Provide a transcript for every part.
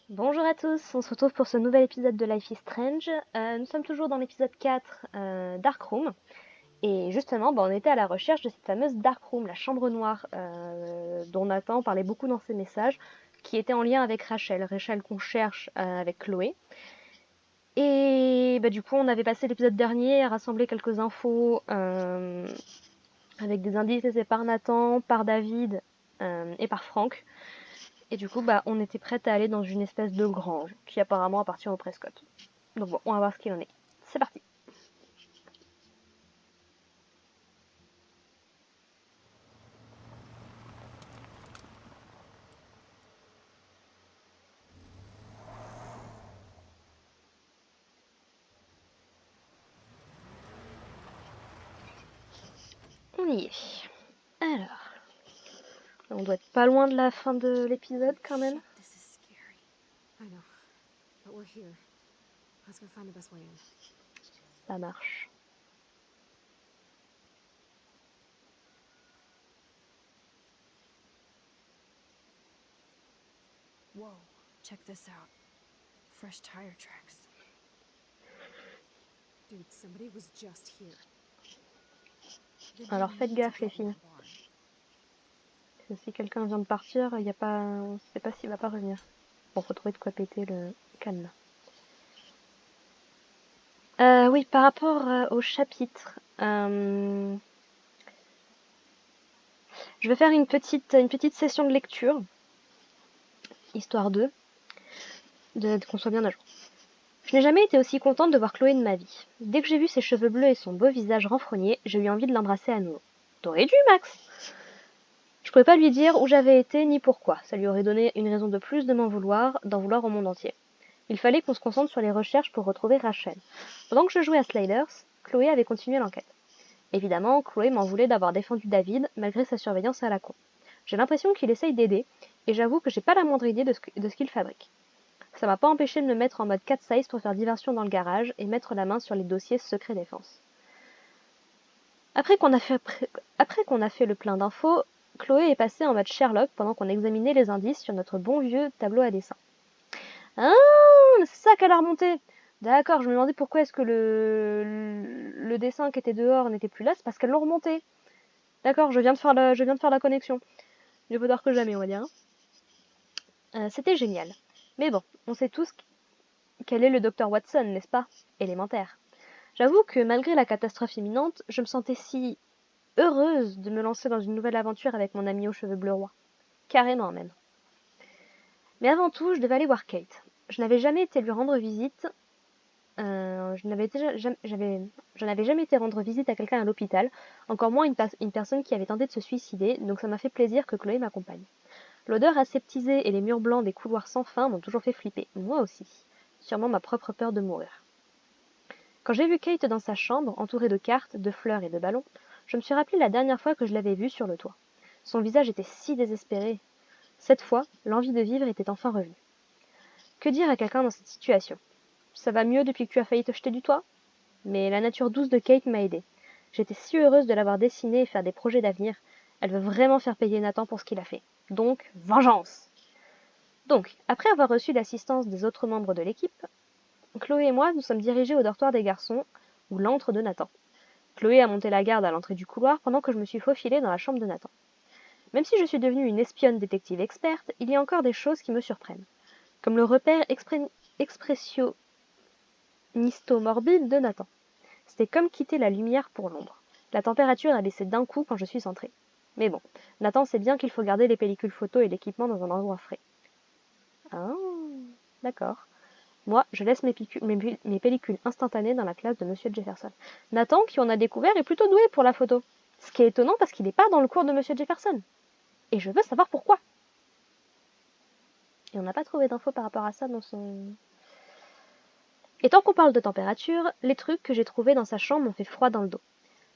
Bonjour à tous, on se retrouve pour ce nouvel épisode de Life is Strange. Nous sommes toujours dans l'épisode 4, Dark Room. Et justement, on était à la recherche de cette fameuse Dark Room, la chambre noire, dont Nathan parlait beaucoup dans ses messages, qui était en lien avec Rachel. Rachel qu'on cherche avec Chloé. Et du coup, on avait passé l'épisode dernier à rassembler quelques infos avec des indices laissés par Nathan, par David et par Frank. Et du coup, on était prête à aller dans une espèce de grange qui apparemment appartient au Prescott. Donc bon, on va voir ce qu'il en est. C'est parti. On y est. Alors, on doit être pas loin de la fin de l'épisode quand même. This is scary. I know, but we're here. Let's go find the best way in. Ça marche. Whoa, check this out. Fresh tire tracks. Dude, somebody was just here. Alors faites gaffe les filles. Si quelqu'un vient de partir, il y a pas, on sait pas s'il va pas revenir. Bon, faut trouver de quoi péter le canne. Oui, par rapport au chapitre, je vais faire une petite session de lecture, histoire qu'on soit bien à jour. Je n'ai jamais été aussi contente de voir Chloé de ma vie. Dès que j'ai vu ses cheveux bleus et son beau visage renfrogné, j'ai eu envie de l'embrasser à nouveau. T'aurais dû, Max! Je pouvais pas lui dire où j'avais été ni pourquoi. Ça lui aurait donné une raison de plus de d'en vouloir au monde entier. Il fallait qu'on se concentre sur les recherches pour retrouver Rachel. Pendant que je jouais à Sliders, Chloé avait continué l'enquête. Évidemment, Chloé m'en voulait d'avoir défendu David, malgré sa surveillance à la con. J'ai l'impression qu'il essaye d'aider, et j'avoue que j'ai pas la moindre idée de ce qu'il fabrique. Ça m'a pas empêché de me mettre en mode cat size pour faire diversion dans le garage et mettre la main sur les dossiers secret défense. Après qu'on a fait le plein d'infos, Chloé est passée en mode Sherlock pendant qu'on examinait les indices sur notre bon vieux tableau à dessin. Ah, c'est ça qu'elle a remonté. D'accord, je me demandais pourquoi est-ce que le dessin qui était dehors n'était plus là, c'est parce qu'elle l'a remonté. D'accord, je viens de faire la connexion. Mieux vaut tard que jamais, on va dire. C'était génial. Mais bon, on sait tous quel est le docteur Watson, n'est-ce pas? Élémentaire. J'avoue que malgré la catastrophe imminente, je me sentais si heureuse de me lancer dans une nouvelle aventure avec mon ami aux cheveux bleus rois. Carrément même. Mais avant tout, je devais aller voir Kate. Je n'avais jamais été lui rendre visite. Je n'avais jamais été rendre visite à quelqu'un à l'hôpital, encore moins une personne qui avait tenté de se suicider, donc ça m'a fait plaisir que Chloé m'accompagne. L'odeur aseptisée et les murs blancs des couloirs sans fin m'ont toujours fait flipper, moi aussi. Sûrement ma propre peur de mourir. Quand j'ai vu Kate dans sa chambre, entourée de cartes, de fleurs et de ballons, je me suis rappelé la dernière fois que je l'avais vue sur le toit. Son visage était si désespéré. Cette fois, l'envie de vivre était enfin revenue. Que dire à quelqu'un dans cette situation? Ça va mieux depuis que tu as failli te jeter du toit? Mais la nature douce de Kate m'a aidée. J'étais si heureuse de l'avoir dessinée et faire des projets d'avenir. Elle veut vraiment faire payer Nathan pour ce qu'il a fait. Donc, vengeance! Donc, après avoir reçu l'assistance des autres membres de l'équipe, Chloé et moi nous sommes dirigés au dortoir des garçons, ou l'antre de Nathan. Chloé a monté la garde à l'entrée du couloir pendant que je me suis faufilée dans la chambre de Nathan. Même si je suis devenue une espionne détective experte, il y a encore des choses qui me surprennent. Comme le repère expressionnisto-morbide de Nathan. C'était comme quitter la lumière pour l'ombre. La température a baissé d'un coup quand je suis entrée. Mais bon, Nathan sait bien qu'il faut garder les pellicules photos et l'équipement dans un endroit frais. Ah, d'accord. Moi, je laisse mes pellicules instantanées dans la classe de Monsieur Jefferson. Nathan, qui on a découvert, est plutôt doué pour la photo. Ce qui est étonnant parce qu'il n'est pas dans le cours de Monsieur Jefferson. Et je veux savoir pourquoi. Et on n'a pas trouvé d'infos par rapport à ça dans son... Et tant qu'on parle de température, les trucs que j'ai trouvés dans sa chambre m'ont fait froid dans le dos.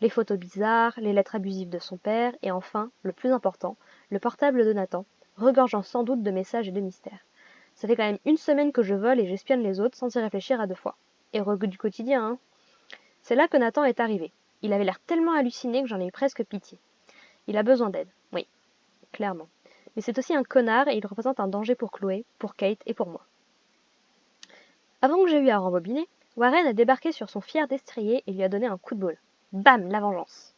Les photos bizarres, les lettres abusives de son père, et enfin, le plus important, le portable de Nathan, regorgeant sans doute de messages et de mystères. Ça fait quand même une semaine que je vole et j'espionne les autres sans y réfléchir à deux fois. Héros du quotidien, hein. C'est là que Nathan est arrivé. Il avait l'air tellement halluciné que j'en ai eu presque pitié. Il a besoin d'aide, oui, clairement. Mais c'est aussi un connard et il représente un danger pour Chloé, pour Kate et pour moi. Avant que j'aie eu à rembobiner, Warren a débarqué sur son fier destrier et lui a donné un coup de boule. Bam, la vengeance.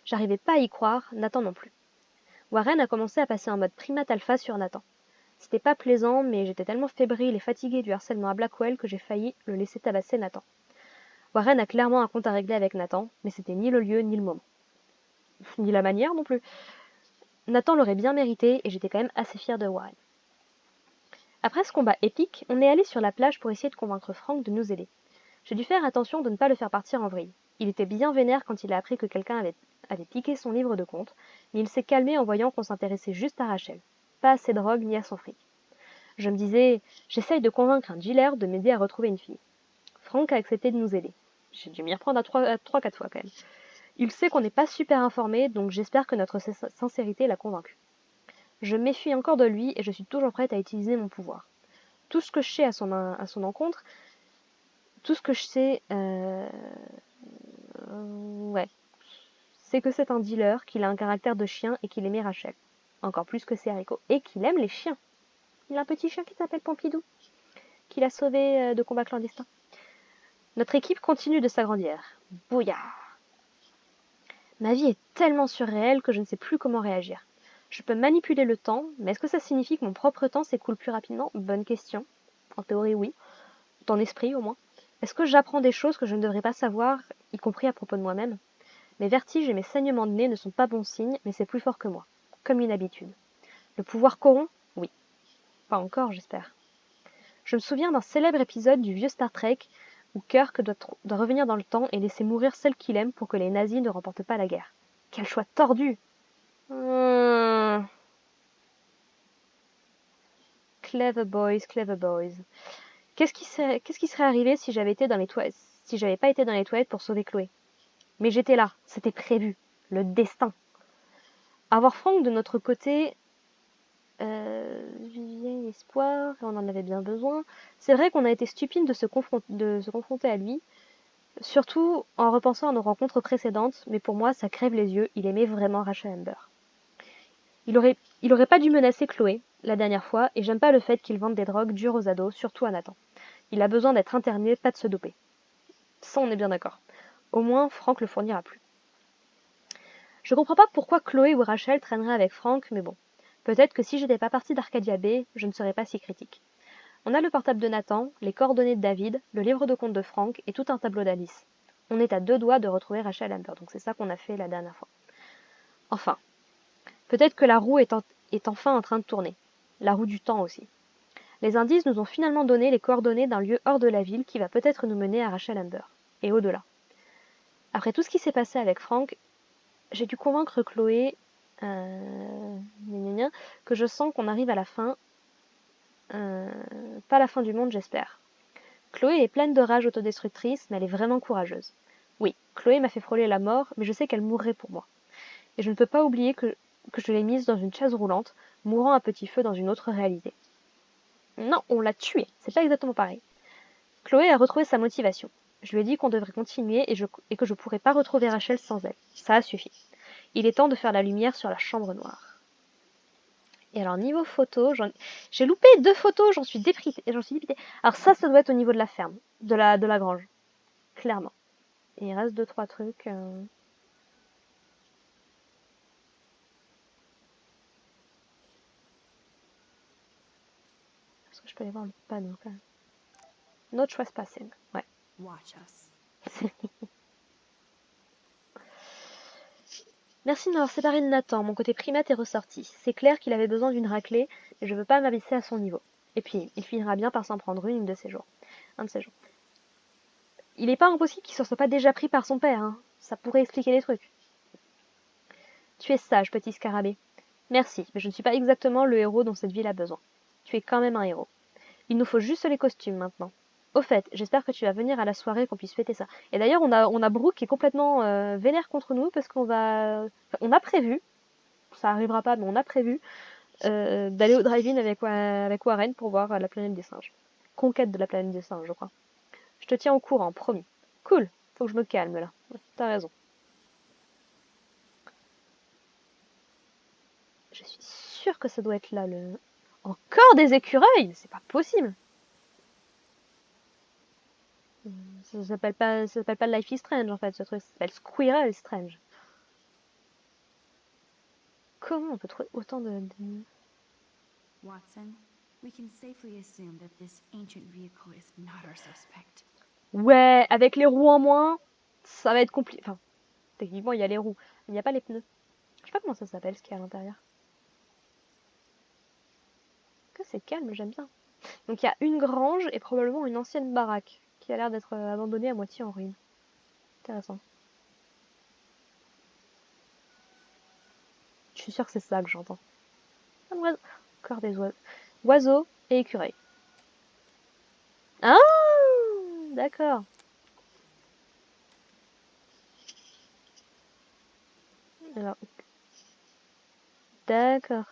J'arrivais pas à y croire, Nathan non plus. Warren a commencé à passer en mode primate alpha sur Nathan. C'était pas plaisant, mais j'étais tellement fébrile et fatiguée du harcèlement à Blackwell que j'ai failli le laisser tabasser Nathan. Warren a clairement un compte à régler avec Nathan, mais c'était ni le lieu ni le moment. Ni la manière non plus. Nathan l'aurait bien mérité et j'étais quand même assez fière de Warren. Après ce combat épique, on est allé sur la plage pour essayer de convaincre Frank de nous aider. J'ai dû faire attention de ne pas le faire partir en vrille. Il était bien vénère quand il a appris que quelqu'un avait piqué son livre de compte, mais il s'est calmé en voyant qu'on s'intéressait juste à Rachel. Pas à ses drogues ni à son fric. Je me disais, j'essaye de convaincre un dealer de m'aider à retrouver une fille. Frank a accepté de nous aider. J'ai dû m'y reprendre à 3-4 fois quand même. Il sait qu'on n'est pas super informé, donc j'espère que notre sincérité l'a convaincu. Je me méfie encore de lui et je suis toujours prête à utiliser mon pouvoir. Tout ce que je sais à son encontre, tout ce que je sais, ouais, c'est que c'est un dealer, qu'il a un caractère de chien et qu'il aimait Rachel. Encore plus que ses haricots. Et qu'il aime les chiens. Il a un petit chien qui s'appelle Pompidou, qu'il a sauvé de combats clandestins. Notre équipe continue de s'agrandir. Bouillard. Ma vie est tellement surréelle que je ne sais plus comment réagir. Je peux manipuler le temps, mais est-ce que ça signifie que mon propre temps s'écoule plus rapidement? Bonne question. En théorie, oui. Dans l'esprit, au moins. Est-ce que j'apprends des choses que je ne devrais pas savoir, y compris à propos de moi-même? Mes vertiges et mes saignements de nez ne sont pas bons signes, mais c'est plus fort que moi. Comme une habitude. Le pouvoir corrompt? Oui. Pas encore, j'espère. Je me souviens d'un célèbre épisode du vieux Star Trek où Kirk doit revenir dans le temps et laisser mourir celle qu'il aime pour que les nazis ne remportent pas la guerre. Quel choix tordu! Clever boys, clever boys. Qu'est-ce qui serait arrivé si j'avais été dans les toilettes, si j'avais pas été dans les toilettes pour sauver Chloé? Mais j'étais là, c'était prévu. Le destin. Avoir Frank de notre côté, vieil espoir, on en avait bien besoin. C'est vrai qu'on a été stupide de se confronter à lui, surtout en repensant à nos rencontres précédentes, mais pour moi, ça crève les yeux, il aimait vraiment Rachel Amber. Il aurait pas dû menacer Chloé, la dernière fois, et j'aime pas le fait qu'il vende des drogues dures aux ados, surtout à Nathan. Il a besoin d'être interné, pas de se doper. Ça, on est bien d'accord. Au moins, Frank le fournira plus. Je comprends pas pourquoi Chloé ou Rachel traîneraient avec Frank, mais bon. Peut-être que si j'étais pas partie d'Arcadia Bay, je ne serais pas si critique. On a le portable de Nathan, les coordonnées de David, le livre de compte de Frank et tout un tableau d'Alice. On est à 2 doigts de retrouver Rachel Amber, donc c'est ça qu'on a fait la dernière fois. Enfin, peut-être que la roue est enfin en train de tourner. La roue du temps aussi. Les indices nous ont finalement donné les coordonnées d'un lieu hors de la ville qui va peut-être nous mener à Rachel Amber. Et au-delà. Après tout ce qui s'est passé avec Frank, j'ai dû convaincre Chloé que je sens qu'on arrive à la fin. Pas la fin du monde, j'espère. Chloé est pleine de rage autodestructrice, mais elle est vraiment courageuse. Oui, Chloé m'a fait frôler la mort, mais je sais qu'elle mourrait pour moi. Et je ne peux pas oublier que je l'ai mise dans une chaise roulante, mourant à petit feu dans une autre réalité. Non, on l'a tuée, c'est pas exactement pareil. Chloé a retrouvé sa motivation. Je lui ai dit qu'on devrait continuer et que je pourrais pas retrouver Rachel sans elle. Ça a suffi. Il est temps de faire la lumière sur la chambre noire. Et alors, niveau photo, j'ai loupé 2 photos, j'en suis dépitée. Alors ça doit être au niveau de la ferme, de la grange. Clairement. Et il reste 2-3 trucs. Est-ce que je peux aller voir le panneau quand même? No trespassing. Ouais. Watch us. Merci de m'avoir séparé de Nathan, mon côté primate est ressorti. C'est clair qu'il avait besoin d'une raclée, mais je veux pas m'abaisser à son niveau. Et puis, il finira bien par s'en prendre une de ces jours. Un de ces jours. Il est pas impossible qu'il se soit pas déjà pris par son père, hein. Ça pourrait expliquer les trucs. Tu es sage, petit scarabée. Merci, mais je ne suis pas exactement le héros dont cette ville a besoin. Tu es quand même un héros. Il nous faut juste les costumes maintenant. Au fait, j'espère que tu vas venir à la soirée qu'on puisse fêter ça. Et d'ailleurs, on a Brooke qui est complètement vénère contre nous parce qu'on a prévu, ça arrivera pas, mais on a prévu d'aller au drive-in avec Warren pour voir la planète des singes. Conquête de la planète des singes, je crois. Je te tiens au courant, promis. Cool, faut que je me calme là. T'as raison. Je suis sûre que ça doit être là le... Encore des écureuils? C'est pas possible. Ça s'appelle pas Life is Strange en fait, ce truc. Ça s'appelle Squirrel Strange. Comment on peut trouver autant de... Watson, we can safely assume that this ancient vehicle is not our suspect. Ouais, avec les roues en moins, ça va être compliqué. Enfin, techniquement, il y a les roues, mais il n'y a pas les pneus. Je sais pas comment ça s'appelle, ce qu'il y a à l'intérieur. Que c'est calme, j'aime bien. Donc il y a une grange et probablement une ancienne baraque qui a l'air d'être abandonnée à moitié en ruine. Intéressant. Je suis sûre que c'est ça que j'entends. Un oiseau. Encore des oiseaux. Oiseaux et écureuils. Ah, d'accord. Alors, d'accord.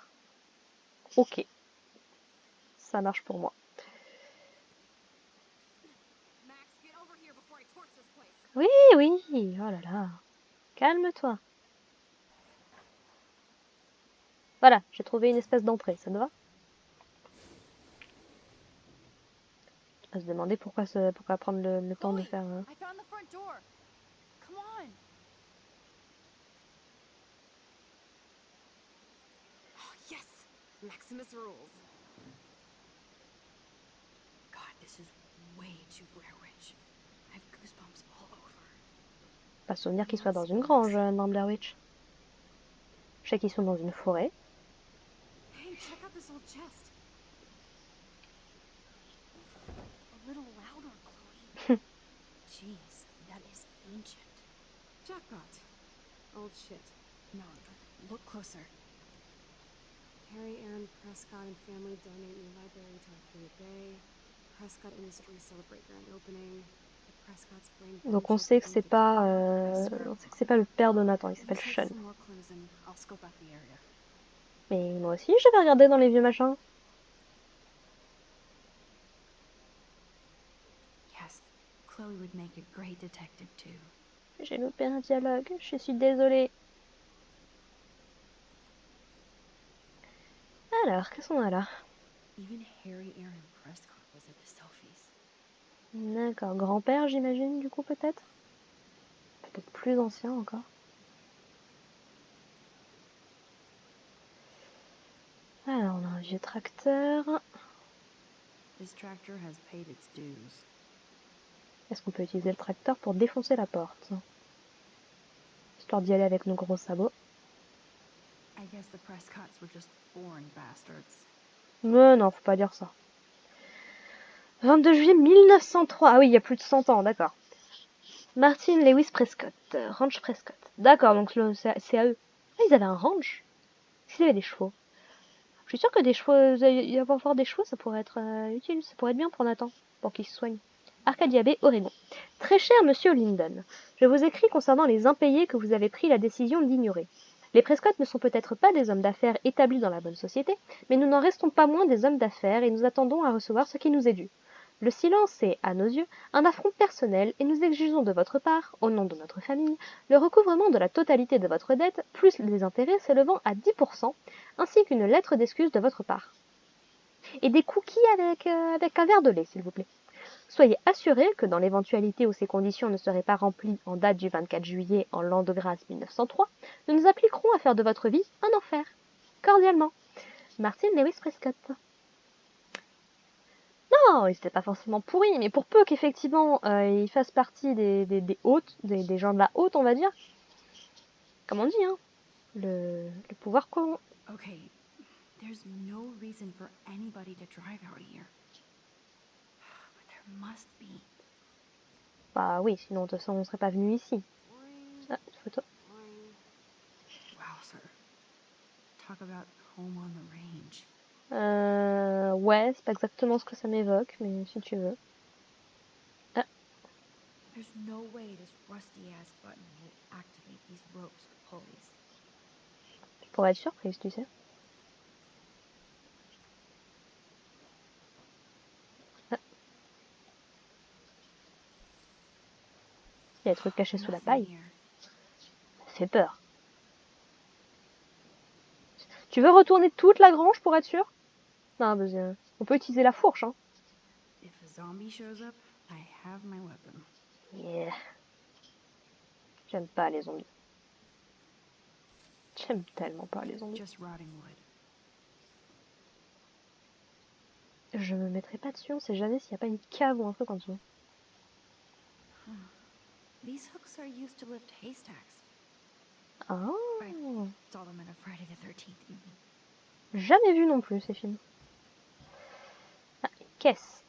Ok, ça marche pour moi. Max, get over here before I torch this place. Oui, oui. Oh là là. Calme-toi. Voilà, j'ai trouvé une espèce d'entrée, ça te va? À se demander pourquoi prendre le temps de Chloe, faire... I found the front door. Come on. Oh, yes. Maximus rules. God, this is way too Blair Witch. I have goosebumps all over. Pas souvenir qu'ils soient dans une grange dans Blair Witch. Je sais qu'ils sont dans une forêt. Hey, check out this old chest. A little louder, Chloe. Jeez, that is ancient. Jackpot. Old shit. No, look closer. Harry Aaron Prescott and family donate new library to Arcadia Bay. Prescott Industries celebrate grand opening. The Prescotts bring Donc on sait que c'est pas, le père de Nathan, il s'appelle Sean. Some more clues and I'll scope out the area. Mais moi aussi, je vais regarder dans les vieux machins. Yes, Chloe would make a great detective too. J'ai loupé un dialogue, je suis désolée. Alors, qu'est-ce qu'on a là? Even Harry Aaron Prescott was at the selfies. D'accord, grand-père j'imagine du coup peut-être? Peut-être plus ancien encore. Alors on a un vieux tracteur. This tractor has paid its dues. Est-ce qu'on peut utiliser le tracteur pour défoncer la porte? Histoire d'y aller avec nos gros sabots. I guess the Prescotts were just born bastards. Mais non, faut pas dire ça. 22 juillet 1903. Ah oui, il y a plus de 100 ans, d'accord. Martin Lewis Prescott, Ranch Prescott. D'accord, donc c'est à eux. Ah, ils avaient un ranch. S'ils avaient des chevaux. Je suis sûre que des chevaux, avoir des chevaux, ça pourrait être utile. Ça pourrait être bien pour Nathan, pour qu'il se soigne. Arcadia Bay, Oregon. Très cher monsieur Lyndon, je vous écris concernant les impayés que vous avez pris la décision d'ignorer. Les Prescott ne sont peut-être pas des hommes d'affaires établis dans la bonne société, mais nous n'en restons pas moins des hommes d'affaires et nous attendons à recevoir ce qui nous est dû. Le silence est, à nos yeux, un affront personnel et nous exigeons de votre part, au nom de notre famille, le recouvrement de la totalité de votre dette, plus les intérêts s'élevant à 10%, ainsi qu'une lettre d'excuse de votre part. Et des cookies avec un verre de lait, s'il vous plaît. Soyez assurés que dans l'éventualité où ces conditions ne seraient pas remplies en date du 24 juillet en l'an de grâce 1903, nous nous appliquerons à faire de votre vie un enfer. Cordialement, Martin Lewis Prescott. Non, ils n'étaient pas forcément pourris, mais pour peu qu'effectivement ils fassent partie des hautes, des gens de la haute, on va dire, comme on dit, hein, le pouvoir corrompt. Okay, there's no reason for anybody to drive out here. But there must be. Bah oui, sinon de toute façon on serait pas venu ici. Boring, Ah, une photo. boring. Wow, sir. Talk about home on the range. Ouais, c'est pas exactement ce que ça m'évoque, mais si tu veux. Ah, There's no way this rusty-ass button will activate these ropes or pulleys. je pourrais être surprise, tu sais. Ah, il y a des trucs cachés sous la Nothing paille. here. Ça fait peur. Tu veux retourner toute la grange pour être sûr? Non, on peut utiliser la fourche, hein. If a zombie shows up, I have my weapon. Yeah. J'aime pas les zombies. J'aime tellement pas les zombies. Just rotting wood. Je me mettrai pas dessus, on sait jamais s'il y a pas une cave ou un truc en dessous. These hooks are used to lift haystacks. Ah, Saw them in a Friday the 13th movie. jamais vu non plus ces films. Ah, une caisse.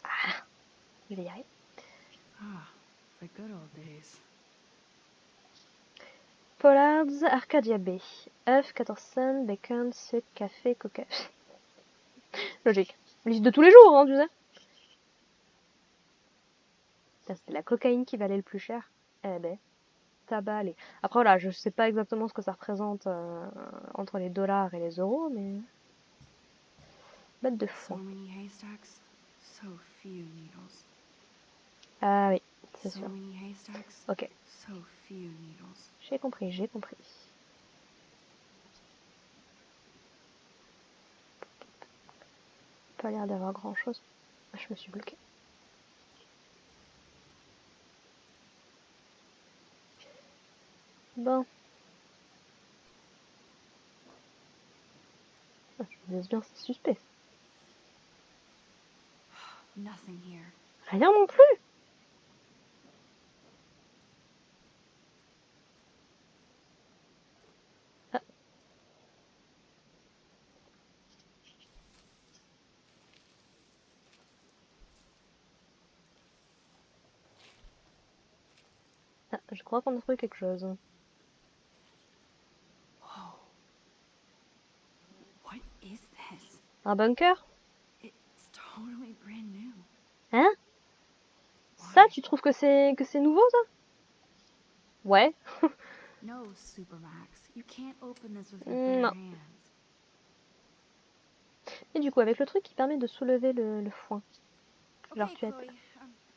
Ah, je vais y arriver. Ah, the good old days. Pollard's Arcadia Bay. œufs, 14 cents, bacon, sucre, café, coca. Logique. Liste de tous les jours, hein, tu sais. C'était la cocaïne qui valait le plus cher. Eh ben, tabac, les... Après, voilà, je sais pas exactement ce que ça représente entre les dollars et les euros, mais... Bête de So foin. many haystacks, so few needles. Ah oui, c'est So sûr. many haystacks, Ok, so few needles. j'ai compris, j'ai compris. Pas l'air d'avoir grand chose. Je me suis bloquée. Bon. Ah, je me dis bien, c'est suspect. Nothing here. Rien non plus. Ah. Ah, je crois qu'on a trouvé quelque chose. Whoa. What is this? Un bunker? It's totally brand new. Hein? Ça, tu trouves que c'est nouveau, ça? Ouais. No, Supermax. You can't open this with your bare Non. hands. Et du coup, avec le truc qui permet de soulever le foin. Genre, Okay, tu as... Chloe.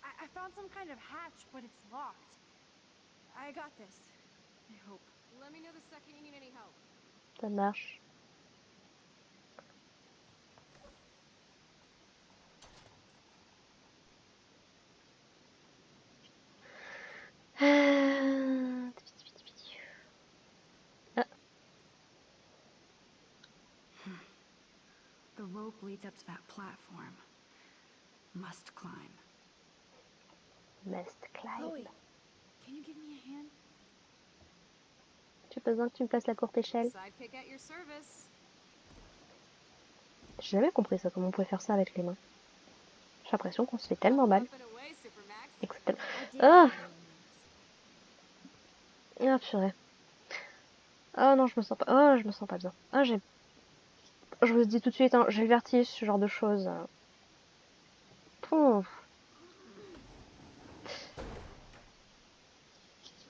I found some kind of hatch, but it's locked. I got this. I hope. Let me know the second you need any help. Ça marche. Ah. The rope leads up to that platform. Must climb. Must climb. Chloe, can you give me a hand? J'ai besoin que tu me places la courte échelle. Sidekick at your service. J'ai jamais compris ça, comment on pouvait faire ça avec les mains. J'ai l'impression qu'on se fait tellement mal. Up and away, Supermax. Et que c'est tellement... I dig Ah, it when ah, purée. Ah non, je me sens pas... Oh, je me sens pas bien. Ah, j'ai... Je vous le dis tout de suite, hein, j'ai le vertige, ce genre de choses. Pouf.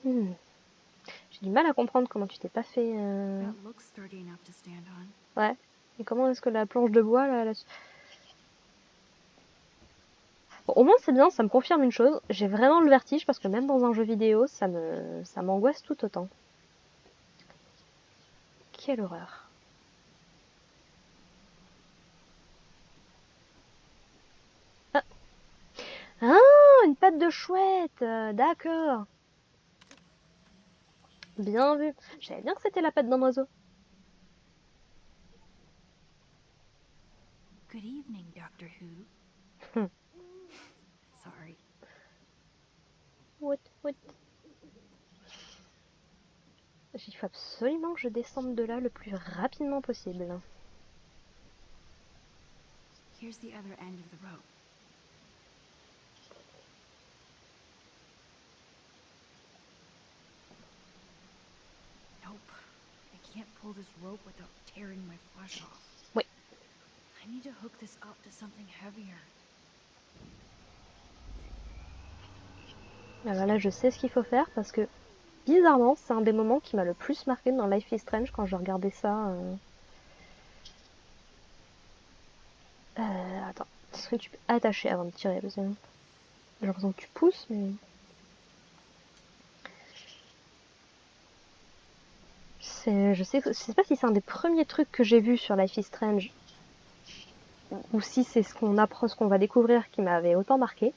J'ai du mal à comprendre comment tu t'es pas fait... That looks sturdy enough to stand on. Ouais. Et comment est-ce que la planche de bois, là... Bon, au moins, c'est bien, ça me confirme une chose. J'ai vraiment le vertige, parce que même dans un jeu vidéo, ça m'angoisse tout autant. Quelle horreur. Ah, ah, une patte de chouette. D'accord. Bien vu. Je savais bien que c'était la patte d'un oiseau. Good evening, Doctor Who. Hmm. Sorry. What? Il faut absolument que je descende de là le plus rapidement possible. Here's the other end of the rope. Nope. I can't pull this rope without tearing my flesh off. Oui. I need to hook this up to something heavier. Alors là, je sais ce qu'il faut faire parce que, bizarrement, c'est un des moments qui m'a le plus marqué dans Life is Strange quand je regardais ça. Attends, est-ce que tu peux attacher avant de tirer? Parce que j'ai l'impression que tu pousses, mais... Je sais pas si c'est un des premiers trucs que j'ai vu sur Life is Strange ou si c'est ce qu'on va découvrir qui m'avait autant marqué.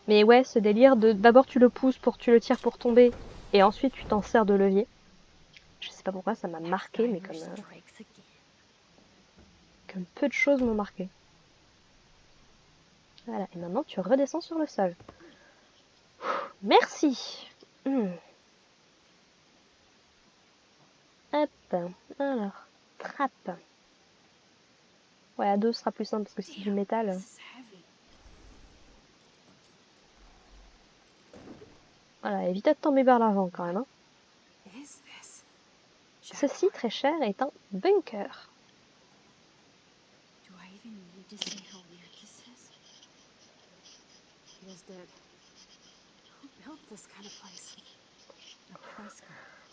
Mais ouais, ce délire de d'abord tu le pousses tu le tires pour tomber et ensuite tu t'en sers de levier. Je sais pas pourquoi ça m'a marqué, mais comme peu de choses m'ont marqué. Voilà, et maintenant tu redescends sur le sol. Merci. Hop, alors, trappe. Ouais, à 2 ce sera plus simple parce que c'est du métal. Voilà, évite de tomber vers l'avant quand même. Hein. Ceci, très cher, est un bunker.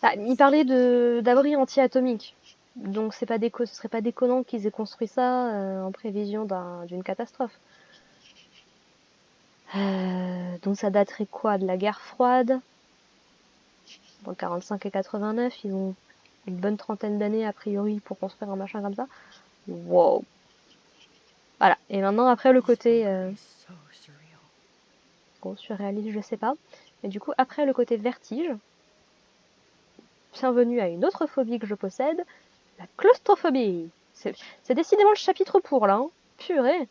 Ah, il parlait d'abri anti-atomique. Donc ce serait pas déconnant qu'ils aient construit ça en prévision d'une catastrophe. Donc ça daterait quoi? De la guerre froide? Dans 45 et 89, ils ont une bonne trentaine d'années a priori pour construire un machin comme ça. Wow. Voilà. Et maintenant après le côté surréaliste, je sais pas. Mais du coup après le côté vertige, bienvenue à une autre phobie que je possède, la claustrophobie. C'est décidément le chapitre pour là. Hein. Purée.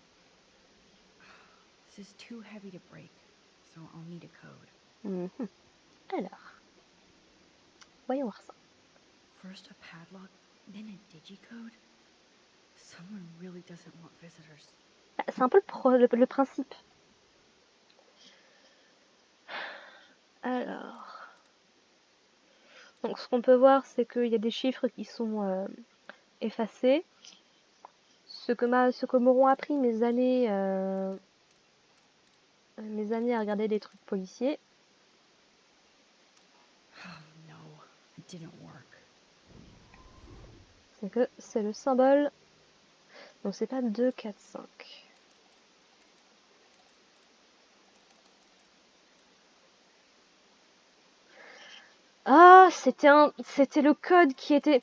This is too heavy to break, so I'll need a code. Alors, voyons voir ça. First a padlock, then a digicode. Someone really doesn't want visitors. C'est un peu le principe. Alors, donc ce qu'on peut voir, c'est qu'il y a des chiffres qui sont effacés. Ce que m'auront appris mes années à regarder des trucs policiers. Oh no, it didn't work. C'est que c'est le symbole. Donc c'est pas 2, 4, 5. Ah, c'était le code qui était.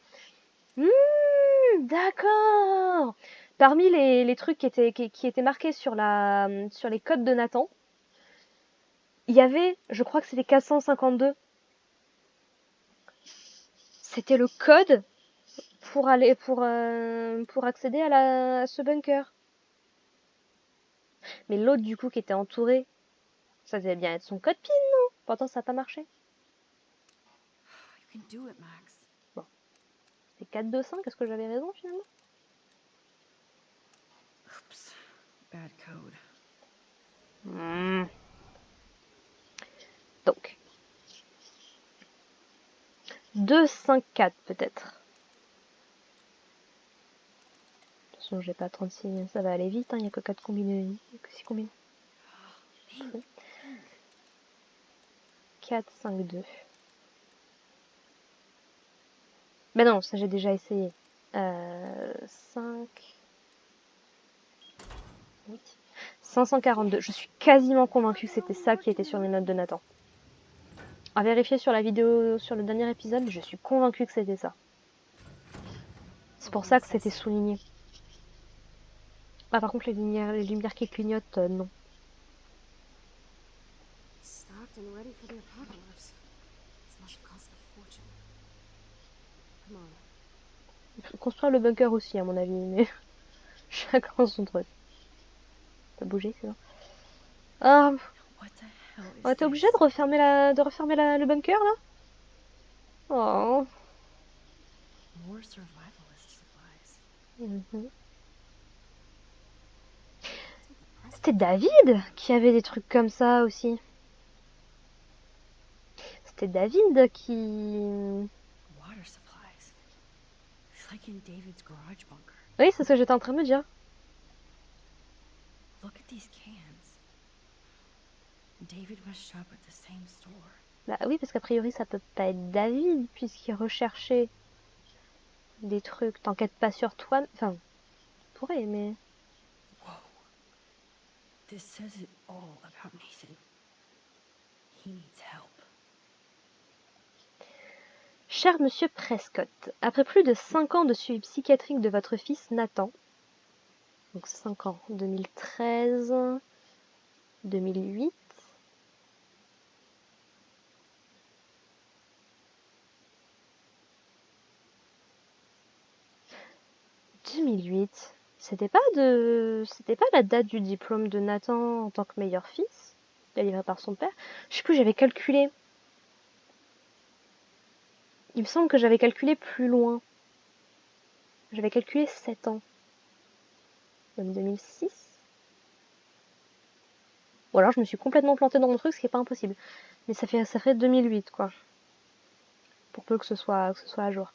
D'accord. Parmi les trucs qui étaient marqués sur les codes de Nathan, il y avait, je crois que c'était 452. C'était le code pour accéder à ce bunker. Mais l'autre du coup qui était entouré, ça devait bien être son code PIN, non? Pourtant ça n'a pas marché. You can do it, Max. Bon. C'était 425, est-ce que j'avais raison finalement? Oops. Bad code. Donc. 2, 5, 4 peut-être. De toute façon j'ai pas 36, ça va aller vite, il n'y a que 4 combinaisons. Il n'y a que 6 combinaisons. 4, 5, 2. Mais non, ça j'ai déjà essayé. 5... 8... 542. Je suis quasiment convaincue que c'était ça qui était sur les notes de Nathan. À vérifier sur la vidéo, sur le dernier épisode, mais je suis convaincue que c'était ça. C'est pour ça que c'était souligné. Ah par contre les lumières qui clignotent, non. Stocked and ready for the apocalypse. This must have cost a fortune. Come on. Il faut construire le bunker aussi à mon avis, mais chacun son truc. T'as bougé, c'est bon. Ah, on était obligé de refermer le bunker là. Oh. More survivalist supplies. C'était David qui avait des trucs comme ça aussi. C'était David qui... Water supplies. It's like in David's garage bunker. Oui, c'est ce que j'étais en train de me dire. Look at these cans. David must shop at the same store. Bah oui, parce qu'a priori ça peut pas être David puisqu'il recherchait des trucs. T'enquêtes pas sur toi. Enfin, pourrait, mais... Whoa. This says it all about Nathan. He needs help. Cher monsieur Prescott, après plus de 5 ans de suivi psychiatrique de votre fils Nathan, donc 5 ans, 2013, 2008, 2008. C'était pas la date du diplôme de Nathan en tant que meilleur fils, délivré par son père. Je sais plus, j'avais calculé. Il me semble que j'avais calculé plus loin. J'avais calculé 7 ans. Même 2006. Ou alors je me suis complètement plantée dans mon truc, ce qui est pas impossible. Mais ça fait 2008, quoi. Pour peu que ce soit à jour.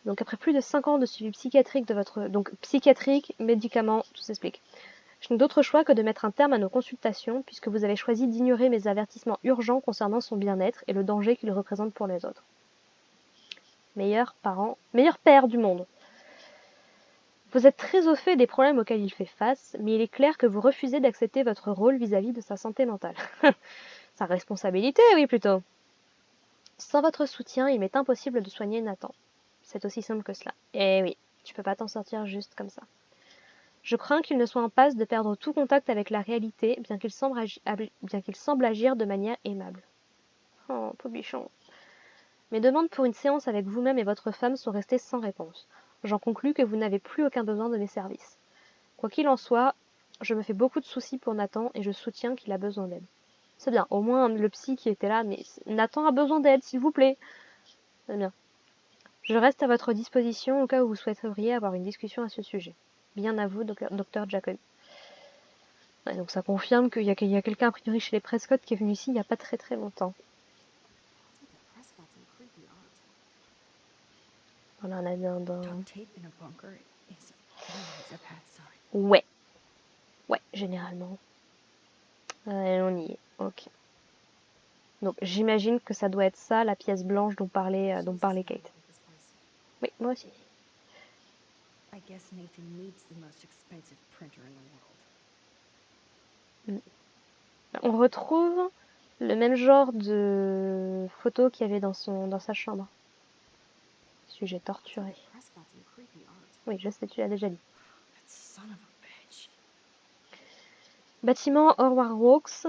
Donc après plus de 5 ans de suivi psychiatrique de votre... Donc psychiatrique, médicaments, tout s'explique. Je n'ai d'autre choix que de mettre un terme à nos consultations, puisque vous avez choisi d'ignorer mes avertissements urgents concernant son bien-être et le danger qu'il représente pour les autres. Meilleur père du monde. Vous êtes très au fait des problèmes auxquels il fait face, mais il est clair que vous refusez d'accepter votre rôle vis-à-vis de sa santé mentale. Sa responsabilité, oui, plutôt. Sans votre soutien, il m'est impossible de soigner Nathan. C'est aussi simple que cela. Eh oui, tu peux pas t'en sortir juste comme ça. Je crains qu'il ne soit en passe de perdre tout contact avec la réalité, bien qu'il semble agir de manière aimable. Oh, pauvre bichon. Mes demandes pour une séance avec vous-même et votre femme sont restées sans réponse. J'en conclus que vous n'avez plus aucun besoin de mes services. Quoi qu'il en soit, je me fais beaucoup de soucis pour Nathan et je soutiens qu'il a besoin d'aide. C'est bien, au moins le psy qui était là, mais Nathan a besoin d'aide, s'il vous plaît. C'est bien. Je reste à votre disposition au cas où vous souhaiteriez avoir une discussion à ce sujet. Bien à vous, docteur Jacob. Ouais, donc ça confirme qu'il y a quelqu'un a priori chez les Prescott qui est venu ici il n'y a pas très très longtemps. What's with the Prescotts and creepy art? Voilà, on a bien Duct tape in a bunker is always a bad sign. Ouais. Ouais, généralement. On y est. Ok. Donc j'imagine que ça doit être ça, la pièce blanche dont parlait Kate. This place. Oui, moi aussi. I guess Nathan needs the most expensive printer in the world. On retrouve le même genre de photo qu'il y avait dans sa chambre. Sujet torturé. Prescotts and creepy art. Oui, je sais, tu l'as déjà dit. That son of a bitch. Bâtiment Horror Walks,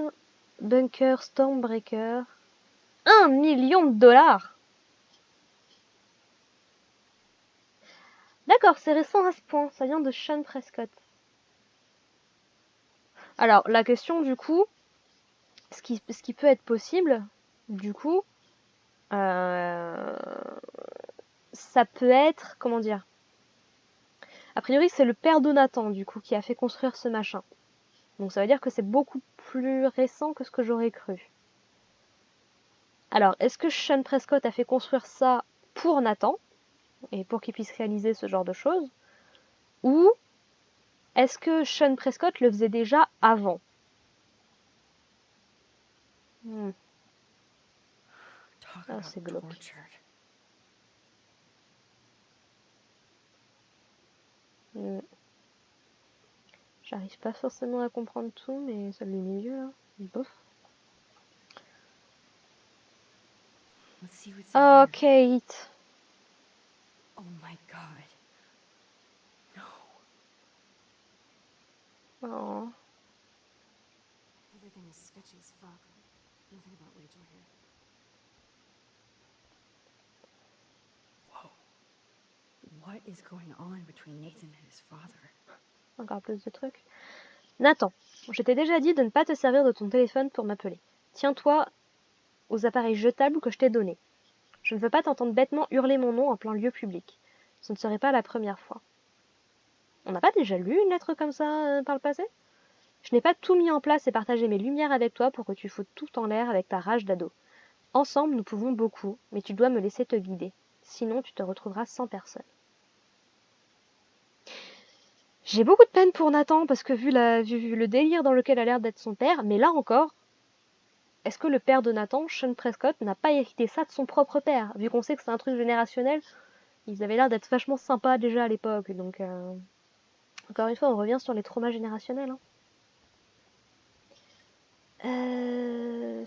bunker Stormbreaker. 1 million de dollars! D'accord, c'est récent à ce point. Ça vient de Sean Prescott. Alors, la question du coup, ce qui peut être possible, du coup, ça peut être, comment dire, a priori c'est le père de Nathan du coup qui a fait construire ce machin. Donc ça veut dire que c'est beaucoup plus récent que ce que j'aurais cru. Alors, est-ce que Sean Prescott a fait construire ça pour Nathan et pour qu'il puisse réaliser ce genre de choses, ou est-ce que Sean Prescott le faisait déjà avant? Talk Ah, about c'est glauque. tortured. J'arrive pas forcément à comprendre tout, mais ça le milieu là, bof. Let's see what's in Oh, here. Kate. Oh my god. No. Oh. Everything is sketchy as fuck. Nothing about Rachel here. Whoa. What is going on between Nathan and his father? Encore plus de trucs. Nathan, je t'ai déjà dit de ne pas te servir de ton téléphone pour m'appeler. Tiens-toi aux appareils jetables que je t'ai donnés. Je ne veux pas t'entendre bêtement hurler mon nom en plein lieu public. Ce ne serait pas la première fois. On n'a pas déjà lu une lettre comme ça par le passé? Je n'ai pas tout mis en place et partagé mes lumières avec toi pour que tu foutes tout en l'air avec ta rage d'ado. Ensemble, nous pouvons beaucoup, mais tu dois me laisser te guider. Sinon, tu te retrouveras sans personne. J'ai beaucoup de peine pour Nathan parce que vu le délire dans lequel a l'air d'être son père, mais là encore, est-ce que le père de Nathan, Sean Prescott, n'a pas hérité ça de son propre père? Vu qu'on sait que c'est un truc générationnel, ils avaient l'air d'être vachement sympas déjà à l'époque, donc encore une fois, on revient sur les traumas générationnels. Hein.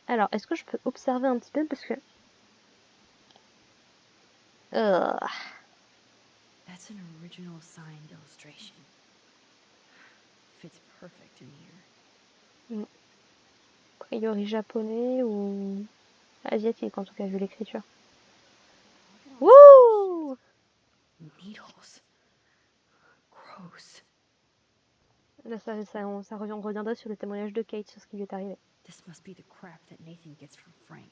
Alors, est-ce que je peux observer un petit peu parce que... That's an original signed illustration. Fits perfect in here. A priori japonais ou asiatique en tout cas vu l'écriture. Look at all this Wouh! Là, on reviendrait sur le témoignage de Kate, sur ce qui lui est arrivé. This must be the crap that Nathan gets from Frank.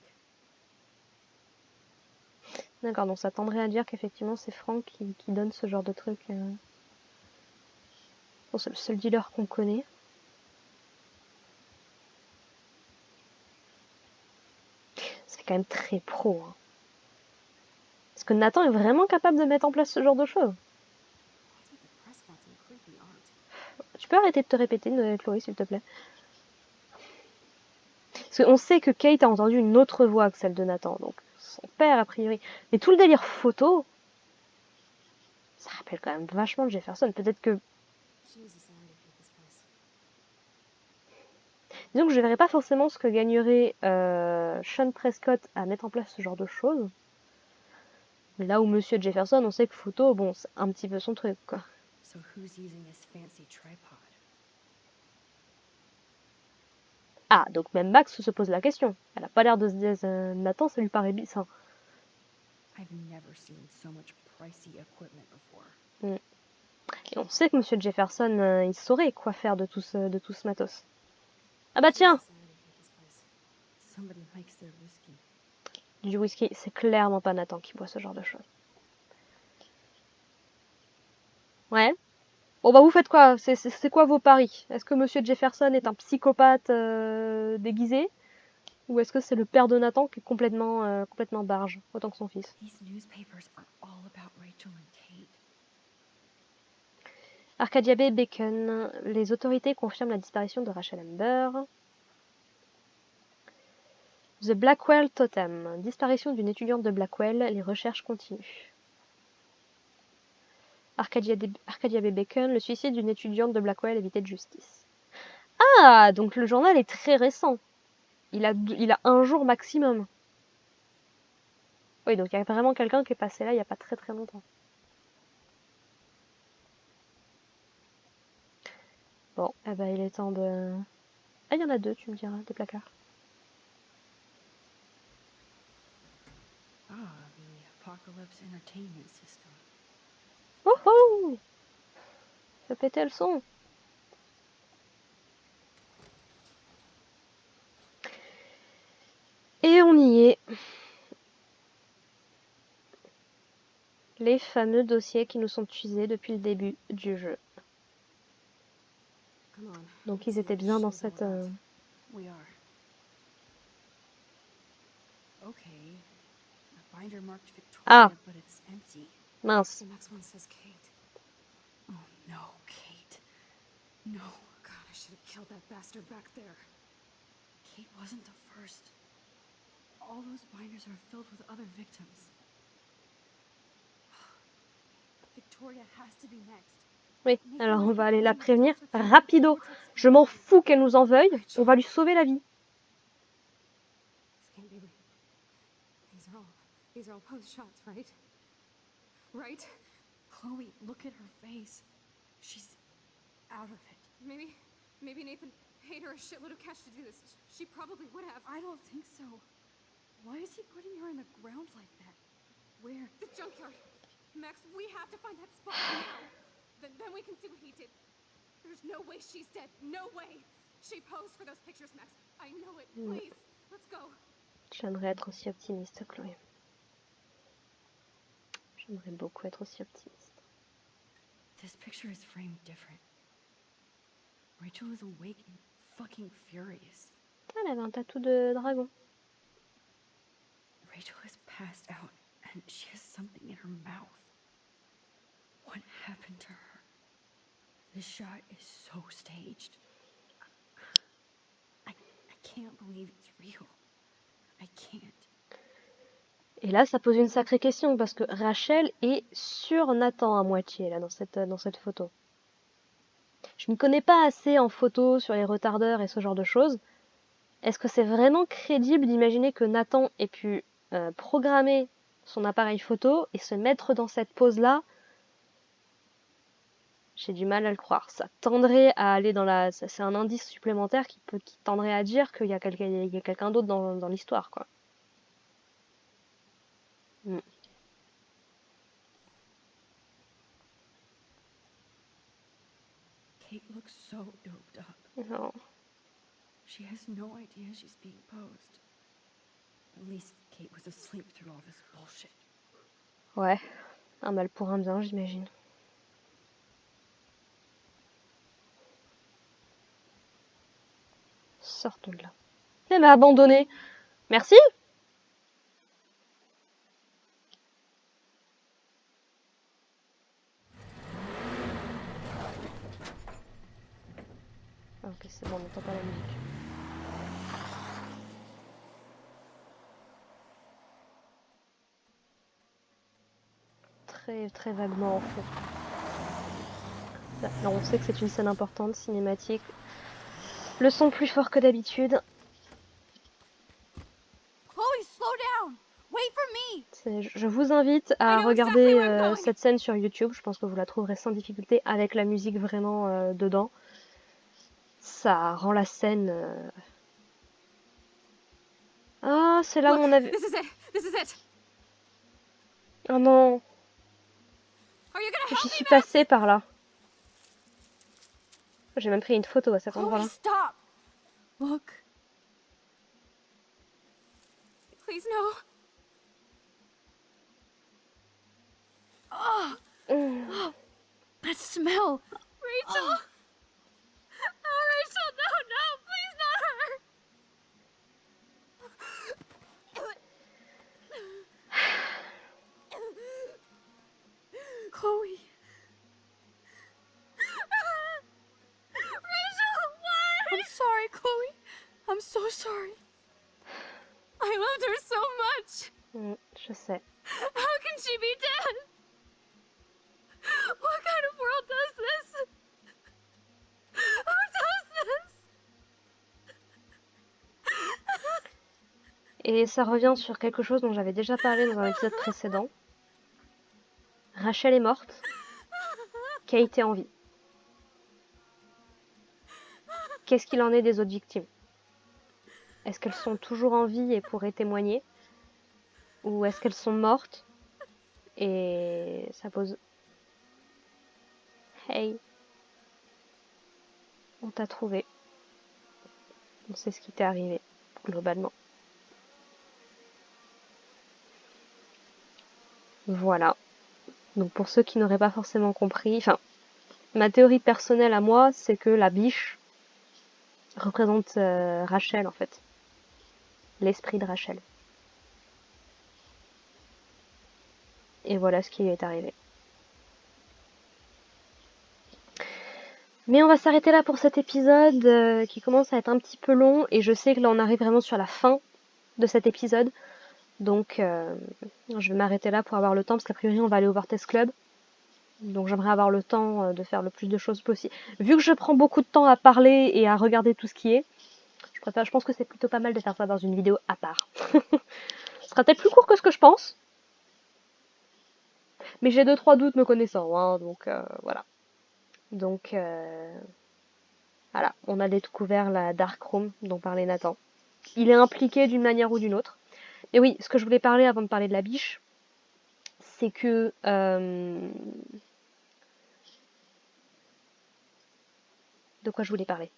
D'accord, donc ça tendrait à dire qu'effectivement c'est Frank qui donne ce genre de truc. Bon, c'est le seul dealer qu'on connaît. C'est quand même très pro. Hein. Est-ce que Nathan est vraiment capable de mettre en place ce genre de choses? What's with the Prescotts and creepy art? Tu peux arrêter de te répéter, Chloé, s'il te plaît? Parce qu'on sait que Kate a entendu une autre voix que celle de Nathan, donc son père a priori. Mais tout le délire photo, ça rappelle quand même vachement de Jefferson. Peut-être que... Jesus, I already hate this place. Disons que je verrais pas forcément ce que gagnerait Sean Prescott à mettre en place ce genre de choses. Là où Monsieur Jefferson, on sait que photo, bon, c'est un petit peu son truc, quoi. So who's using this fancy tripod? Ah, donc même Max se pose la question. Elle a pas l'air de se dire Nathan, ça lui paraît bizarre. I've never seen so much pricey equipment before. Et on sait que Monsieur Jefferson, il saurait quoi faire de tout ce matos. Ah bah tiens, Jesus, I already hate this place. Somebody likes their whiskey. du whisky, c'est clairement pas Nathan qui boit ce genre de choses. Ouais. Bon bah vous faites quoi? C'est quoi vos paris? Est-ce que Monsieur Jefferson est un psychopathe déguisé? Ou est-ce que c'est le père de Nathan qui est complètement barge, autant que son fils? These newspapers are all about Rachel and Kate. Arcadia Bay Bacon. Les autorités confirment la disparition de Rachel Amber. The Blackwell Totem. Disparition d'une étudiante de Blackwell. Les recherches continuent. Arcadia Bay Bacon. Le suicide d'une étudiante de Blackwell évité de justice. Ah, donc le journal est très récent. Il a un jour maximum. Oui, donc il y a vraiment quelqu'un qui est passé là il n'y a pas très très longtemps. Bon, eh ben il est temps de... Ah, il y en a deux, tu me diras, des placards. Ah, the Apocalypse Entertainment System. Oh oh! Fais péter le son. Et on y est. Les fameux dossiers qui nous sont utilisés depuis le début du jeu. Come on. Donc let's ils see étaient what this bien dans show's all cette... about. We are. Okay. A binder marked Victoria, Ah, but it's empty. mince. The next one says Kate. Oh no, Kate. No. God, I should have killed that bastard back there. Kate wasn't the first. All those binders are filled with other victims. Victoria has to be next. Oui, alors on va aller la prévenir. Rapido. Je m'en fous qu'elle nous en veuille. On va lui sauver la vie. This can't be real. These are all post shots, right? Right? Chloe, look at her face. She's out of it. Maybe Nathan paid her a shitload of cash to do this. She probably would have. I don't think so. Why is he putting her in the ground like that? Where? The junkyard. Max, we have to find that spot now. Then we can see what he did. There's no way she's dead. No way. She posed for those pictures, Max. I know it. Please, let's go. J'aimerais être aussi optimiste, Chloé. J'aimerais beaucoup être aussi optimiste. This picture is framed different. Rachel is awake and fucking furious. Elle avait un tatou de dragon. Rachel is passed out and she has something in her mouth. What happened to her? This shot is so staged. I can't believe it's real. I can't. Et là, ça pose une sacrée question parce que Rachel est sur Nathan à moitié là dans cette photo. Je m'y connais pas assez en photo sur les retardeurs et ce genre de choses. Est-ce que c'est vraiment crédible d'imaginer que Nathan ait pu programmer son appareil photo et se mettre dans cette pose-là? J'ai du mal à le croire. Ça tendrait à aller dans la... C'est un indice supplémentaire qui tendrait à dire qu'il y a quelqu'un d'autre dans l'histoire, quoi. Kate looks so doped up. Non. She has no idea she's being posed. At least Kate was asleep through all this bullshit. Ouais. Un mal pour un bien, j'imagine. Sortons de là. Elle m'a abandonné. Merci. Ah, ok, c'est bon, on n'entend pas la musique. Très, très vaguement en fond. Là, on sait que c'est une scène importante, cinématique. Le son plus fort que d'habitude. Chloe, slow down! Wait for me! Je vous invite à I know regarder exactly where I'm going. cette scène sur YouTube. Je pense que vous la trouverez sans difficulté avec la musique vraiment dedans. Ça rend la scène... Ah, c'est là où Look, on avait... this is it. This is it. Oh non, Are you gonna j'y help me, suis Max? passée par là. J'ai même pris une photo à cet Chloe, endroit-là. stop! Look. Please, no. Oh, Mmh. that smell. Rachel. Oh, Rachel, no, please not her. Chloe. Rachel, what? I'm sorry, Chloe. I'm so sorry. I loved her so much. Je sais. How can she be dead? What kind of world does this? Who does this? Et ça revient sur quelque chose dont j'avais déjà parlé dans un épisode précédent. Rachel est morte. Kate est en vie. Qu'est-ce qu'il en est des autres victimes? Est-ce qu'elles sont toujours en vie et pourraient témoigner? Ou est-ce qu'elles sont mortes? Et ça pose... Hey, on t'a trouvé. On sait ce qui t'est arrivé, globalement. Voilà. Donc pour ceux qui n'auraient pas forcément compris, enfin, ma théorie personnelle à moi, c'est que la biche représente Rachel en fait. L'esprit de Rachel. Et voilà ce qui lui est arrivé. Mais on va s'arrêter là pour cet épisode qui commence à être un petit peu long et je sais que là on arrive vraiment sur la fin de cet épisode. Donc je vais m'arrêter là pour avoir le temps parce qu'a priori on va aller au Vortex Club. Donc j'aimerais avoir le temps de faire le plus de choses possible. Vu que je prends beaucoup de temps à parler et à regarder tout ce qui est, je pense que c'est plutôt pas mal de faire ça dans une vidéo à part. Ce sera peut-être plus court que ce que je pense. Mais j'ai 2-3 doutes me connaissant, hein, donc voilà. Donc voilà, on a découvert la Dark Room dont parlait Nathan. Il est impliqué d'une manière ou d'une autre. Et oui, ce que je voulais parler avant de parler de la biche, c'est que de quoi je voulais parler?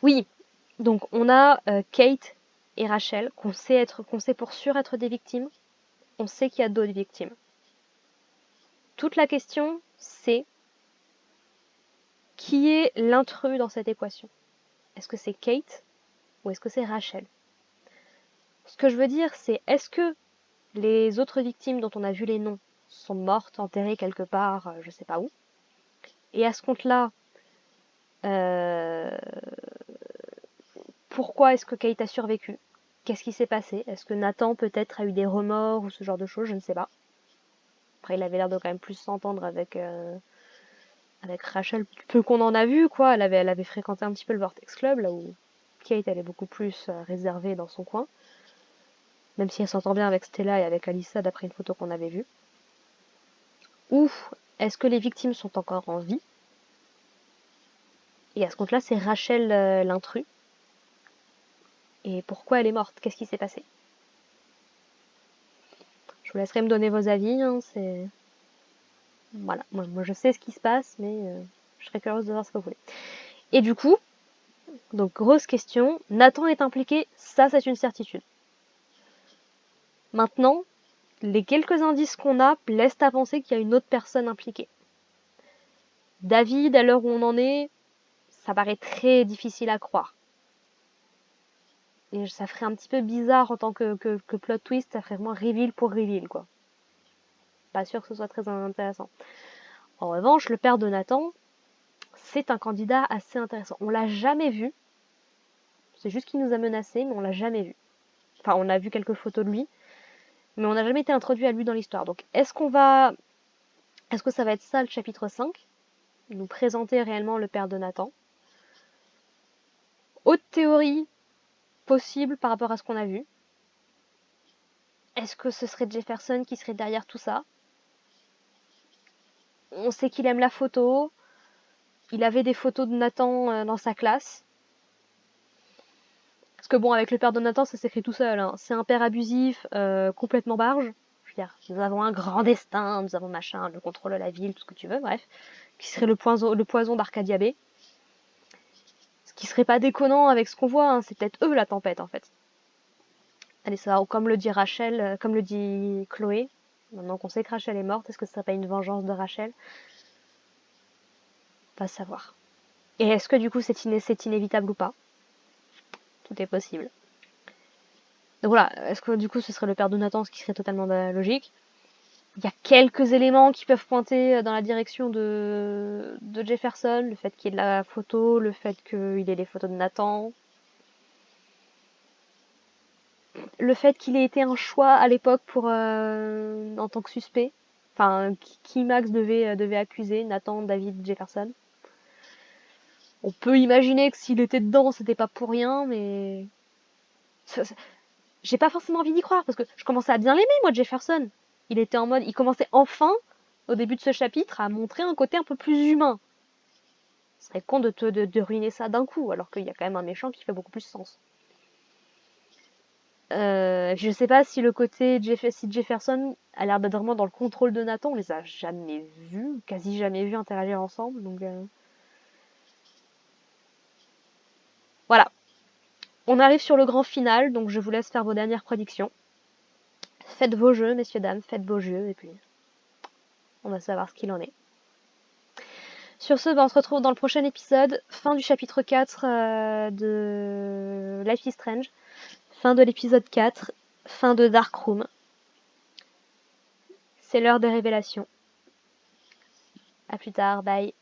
Oui, donc on a Kate et Rachel qu'on sait pour sûr être des victimes. On sait qu'il y a d'autres victimes. Toute la question, c'est qui est l'intrus dans cette équation? Est-ce que c'est Kate ou est-ce que c'est Rachel? Ce que je veux dire, c'est est-ce que les autres victimes dont on a vu les noms sont mortes, enterrées quelque part, je sais pas où? Et à ce compte-là, pourquoi est-ce que Kate a survécu? Qu'est-ce qui s'est passé? Est-ce que Nathan peut-être a eu des remords ou ce genre de choses? Je ne sais pas. Après, il avait l'air de quand même plus s'entendre avec Rachel, peu qu'on en a vu, quoi. Elle avait fréquenté un petit peu le Vortex Club, là où Kate, elle est beaucoup plus réservée dans son coin. Même si elle s'entend bien avec Stella et avec Alyssa, d'après une photo qu'on avait vue. Ou est-ce que les victimes sont encore en vie? Et à ce compte-là, c'est Rachel l'intrus. Et pourquoi elle est morte? Qu'est-ce qui s'est passé? Je vous laisserai me donner vos avis, hein, c'est... Voilà, moi je sais ce qui se passe, mais Je serais curieuse de voir ce que vous voulez. Et du coup, donc grosse question, Nathan est impliqué, ça c'est une certitude. Maintenant, les quelques indices qu'on a laissent à penser qu'il y a une autre personne impliquée. David, à l'heure où on en est, ça paraît très difficile à croire. Et ça ferait un petit peu bizarre en tant que plot twist, ça ferait vraiment reveal pour reveal, quoi. Pas sûr que ce soit très intéressant. En revanche, le père de Nathan, c'est un candidat assez intéressant. On l'a jamais vu. C'est juste qu'il nous a menacés, mais on l'a jamais vu. Enfin, on a vu quelques photos de lui, mais on n'a jamais été introduit à lui dans l'histoire. Donc, est-ce que ça va être ça le chapitre 5 ? Nous présenter réellement le père de Nathan. Haute théorie possible par rapport à ce qu'on a vu. Est-ce que ce serait Jefferson qui serait derrière tout ça ? On sait qu'il aime la photo. Il avait des photos de Nathan dans sa classe. Parce que bon, avec le père de Nathan, ça s'écrit tout seul. Hein. C'est un père abusif, complètement barge. Je veux dire, nous avons un grand destin, nous avons machin, le contrôle de la ville, tout ce que tu veux, bref. Qui serait le poison d'Arcadia Bay. Ce qui serait pas déconnant avec ce qu'on voit, hein. C'est peut-être eux la tempête en fait. Allez, ça va, comme le dit Rachel, comme le dit Chloé. Maintenant qu'on sait que Rachel est morte, est-ce que ce serait pas une vengeance de Rachel ? Pas savoir. Et est-ce que du coup c'est inévitable ou pas ? Tout est possible. Donc voilà, est-ce que du coup ce serait le père de Nathan, ce qui serait totalement logique ? Il y a quelques éléments qui peuvent pointer dans la direction de Jefferson, le fait qu'il y ait de la photo, le fait qu'il ait les photos de Nathan, le fait qu'il ait été un choix à l'époque pour en tant que suspect. Enfin, qui Max devait accuser, Nathan, David, Jefferson. On peut imaginer que s'il était dedans, c'était pas pour rien, mais j'ai pas forcément envie d'y croire parce que je commençais à bien l'aimer, moi, Jefferson. Il commençait enfin, au début de ce chapitre, à montrer un côté un peu plus humain. Ce serait con de ruiner ça d'un coup, alors qu'il y a quand même un méchant qui fait beaucoup plus sens. Je sais pas si le côté si Jefferson a l'air d'être vraiment dans le contrôle de Nathan, on les a jamais vus, quasi jamais vus interagir ensemble, donc voilà. On arrive sur le grand final, donc je vous laisse faire vos dernières prédictions. Faites vos jeux, messieurs, dames, faites vos jeux, et puis on va savoir ce qu'il en est. Sur ce, on se retrouve dans le prochain épisode, fin du chapitre 4 de Life is Strange, fin de l'épisode 4, fin de Darkroom. C'est l'heure des révélations. À plus tard, bye.